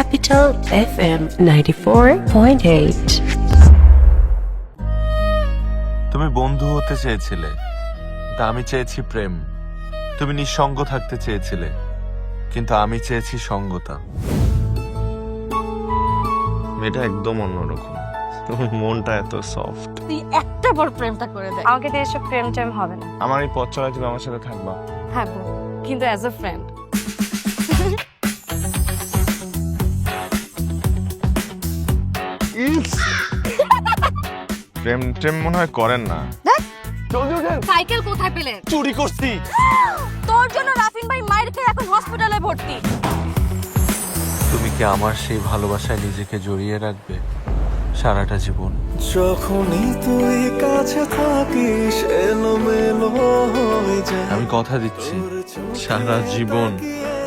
Capital FM 94.8. তুমি বন্ধু হতে চেয়েছিলে, তা আমি চেয়েছি প্রেম। তুমি নিঃসঙ্গ থাকতে চেয়েছিলে, কিন্তু আমি চেয়েছি সঙ্গতা। মেয়েটা একদম অন্যরকম, মনটা এত সফট। তুই একটা বড় প্রেমটা করে দে। আমাকে দিয়ে এসব প্রেম টেম হবে না। আমার এই পথ চলায় তুমি আমার সাথে থাকবা। থাকবো, কিন্তু অ্যাজ এ ফ্রেন্ড। প্রেম টেম মনে হয় করেন না। সাইকেল কোথায় পেলেন? চুরি করছি। তোর জন্য রাফিন ভাই মায়ের খেয়ে এখন হসপিটালে ভর্তি। তুমি কি আমার সেই ভালোবাসায় নিজেকে জড়িয়ে রাখবে সারাটা জীবন? যখনই তুই কাছে থাকিস এলোমেলো হয়ে যায়। আমি কথা দিচ্ছি, সারা জীবন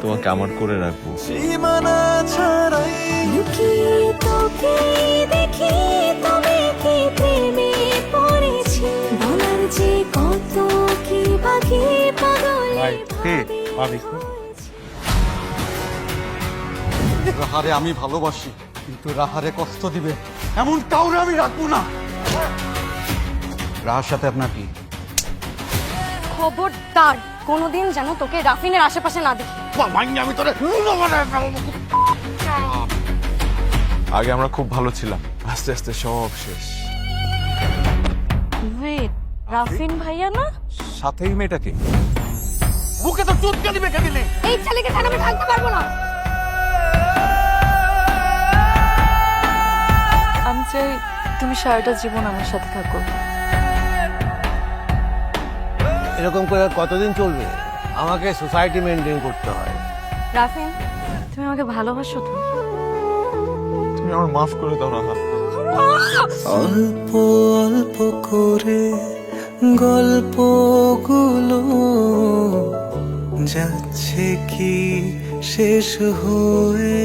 তোমাকে আমার করে রাখবো। সীমানা ছাড়াই লুকিয়ে তোকে দেখি, তবে কি প্রেমে পড়েছি, বলার যে কত কি বাকি পাগলে রাহারে আমি ভালোবাসি, কিন্তু রাহারে কষ্ট দিবে এমন কাউরে আমি রাখবো না। রাহার সাথে আপনার কি? খবরদার কোনোদিন যেন তোকে রাফিনের আশেপাশে না দেখি। আমি তোরে আগে আমরা খুব ভালো ছিলাম, আস্তে আস্তে সব শেষ। ওয়েট, রাফিন ভাইয়া না? সাথেই মেয়েটাকে বুকে তো চুটকে দিবে কেন? এই ছেলেকে ছাড়া আমি থাকতে পারবো না। আমি চাই তুমি সারাটা জীবন আমার সাথে থাকো। এরকম করে কতদিন চলবে? আমাকে সোসাইটি মেনটেন করতে হয়। রাফিন, তুমি আমাকে ভালোবাসো তো? তুমি আমার মাফ করে দাও রাহা। অল্প অল্প করে গল্পগুলো যাচ্ছে কি শেষ হয়ে